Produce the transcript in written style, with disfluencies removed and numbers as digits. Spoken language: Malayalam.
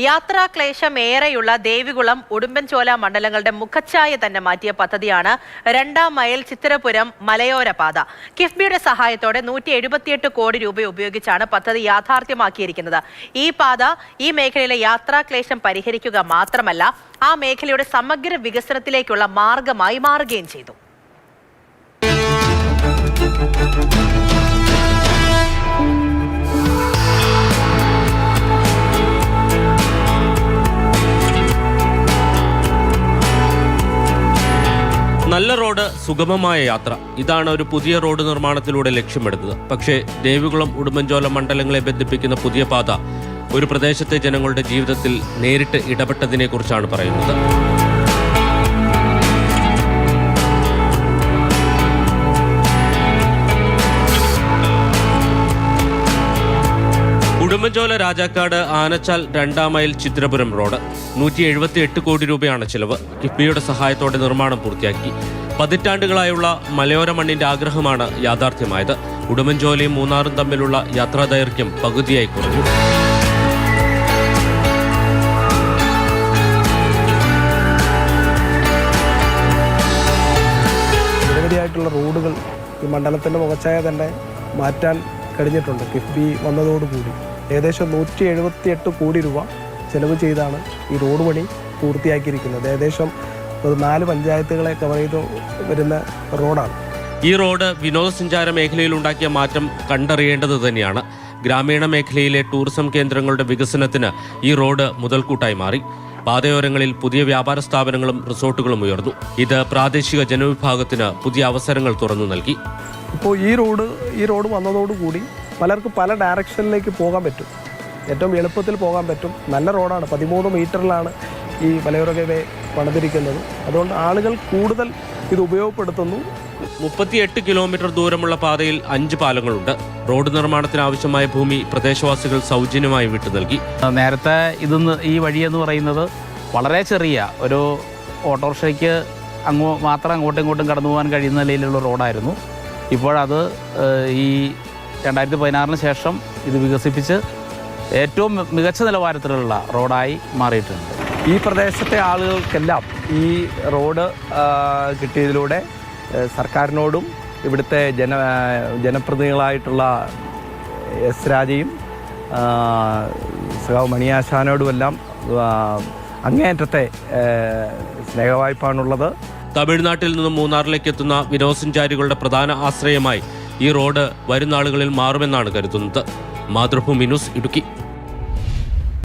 യാത്രാക്ലേശമേറെയുള്ള ദേവികുളം, ഉടുമ്പൻചോല മണ്ഡലങ്ങളുടെ മുഖച്ഛായ തന്നെ മാറ്റിയ പദ്ധതിയാണ് 2-ാം മൈൽ ചിത്തിരപുരം മലയോര പാത. കിഫ്ബിയുടെ സഹായത്തോടെ 178 കോടി രൂപ ഉപയോഗിച്ചാണ് പദ്ധതി യാഥാർത്ഥ്യമാക്കിയിരിക്കുന്നത്. ഈ പാത ഈ മേഖലയിലെ യാത്രാക്ലേശം പരിഹരിക്കുക മാത്രമല്ല, ആ മേഖലയുടെ സമഗ്ര വികസനത്തിലേക്കുള്ള മാർഗമായി മാറുകയും ചെയ്തു. നല്ല റോഡ്, സുഗമമായ യാത്ര, ഇതാണ് ഒരു പുതിയ റോഡ് നിർമ്മാണത്തിലൂടെ ലക്ഷ്യമിടുന്നത്. പക്ഷേ ദേവികുളം, ഉടുമ്പൻചോല മണ്ഡലങ്ങളെ ബന്ധിപ്പിക്കുന്ന പുതിയ പാത ഒരു പ്രദേശത്തെ ജനങ്ങളുടെ ജീവിതത്തിൽ നേരിട്ട് ഇടപെട്ടതിനെക്കുറിച്ചാണ് പറയുന്നത്. ഉടുമ്പൻചോല രാജാക്കാട് ആനച്ചാൽ 2-ാം മൈൽ ചിത്തിരപുരം റോഡ് 178 കോടി രൂപയാണ് ചിലവ്. കിഫ്ബിയുടെ സഹായത്തോടെ നിർമ്മാണം പൂർത്തിയാക്കി. പതിറ്റാണ്ടുകളായുള്ള മലയോര മണ്ണിന്റെ ആഗ്രഹമാണ് യാഥാർത്ഥ്യമായത്. ഉടുമ്പൻചോലയും മൂന്നാറും തമ്മിലുള്ള യാത്രാദൈർഘ്യം പകുതിയായി കുറഞ്ഞു. നിരവധിയായിട്ടുള്ള റോഡുകൾ ഈ മണ്ഡലത്തിന്റെ മുഖച്ഛായ തന്നെ മാറ്റാൻ കഴിഞ്ഞിട്ടുണ്ട്. കിഫ്ബി വന്നതോടുകൂടി ഏകദേശം 178 കോടി രൂപ ചെലവ് ചെയ്താണ് ഈ റോഡ് പണി പൂർത്തിയാക്കിയിരിക്കുന്നത്. ഏകദേശം 4 പഞ്ചായത്തുകളെ കവർ ചെയ്ത് വരുന്ന റോഡാണ്. ഈ റോഡ് വിനോദസഞ്ചാര മേഖലയിൽ ഉണ്ടാക്കിയ മാറ്റം കണ്ടറിയേണ്ടത് തന്നെയാണ്. ഗ്രാമീണ മേഖലയിലെ ടൂറിസം കേന്ദ്രങ്ങളുടെ വികസനത്തിന് ഈ റോഡ് മുതൽക്കൂട്ടായി മാറി. പാതയോരങ്ങളിൽ പുതിയ വ്യാപാര സ്ഥാപനങ്ങളും റിസോർട്ടുകളും ഉയർന്നു. ഇത് പ്രാദേശിക ജനവിഭാഗത്തിന് പുതിയ അവസരങ്ങൾ തുറന്നു നൽകി. ഇപ്പോൾ ഈ റോഡ് വന്നതോടുകൂടി പലർക്കും പല ഡയറക്ഷനിലേക്ക് പോകാൻ പറ്റും. ഏറ്റവും എളുപ്പത്തിൽ പോകാൻ പറ്റും. നല്ല റോഡാണ്. 13 മീറ്ററിലാണ് ഈ മലയോര ഹൈവേ പണിതിരിക്കുന്നത്. അതുകൊണ്ട് ആളുകൾ കൂടുതൽ ഇത് ഉപയോഗപ്പെടുത്തുന്നു. 38 കിലോമീറ്റർ ദൂരമുള്ള പാതയിൽ 5 പാലങ്ങളുണ്ട്. റോഡ് നിർമ്മാണത്തിന് ആവശ്യമായ ഭൂമി പ്രദേശവാസികൾ സൗജന്യമായി വിട്ടു നൽകി. നേരത്തെ ഈ വഴിയെന്ന് പറയുന്നത് വളരെ ചെറിയ ഒരു ഓട്ടോറിക്ഷയ്ക്ക് മാത്രം അങ്ങോട്ടും ഇങ്ങോട്ടും കടന്നു പോകാൻ കഴിയുന്ന നിലയിലുള്ള റോഡായിരുന്നു. ഇപ്പോഴത് ഈ 2016 ശേഷം ഇത് വികസിപ്പിച്ച് ഏറ്റവും മികച്ച നിലവാരത്തിലുള്ള റോഡായി മാറിയിട്ടുണ്ട്. ഈ പ്രദേശത്തെ ആളുകൾക്കെല്ലാം ഈ റോഡ് കിട്ടിയതിലൂടെ സർക്കാരിനോടും ഇവിടുത്തെ ജനപ്രതിനിധികളായിട്ടുള്ള എസ് രാജയും സഖാവ് മണിയാശാനോടുമെല്ലാം അങ്ങേയറ്റത്തെ സ്നേഹവായ്പാണുള്ളത്. തമിഴ്നാട്ടിൽ നിന്നും മൂന്നാറിലേക്ക് എത്തുന്ന വിനോദസഞ്ചാരികളുടെ പ്രധാന ആശ്രയമായി ഈ റോഡ് വരും നാളുകളിൽ മാറുമെന്നാണ് കരുതുന്നത്. മാതൃഭൂമി ന്യൂസ്, ഇടുക്കി.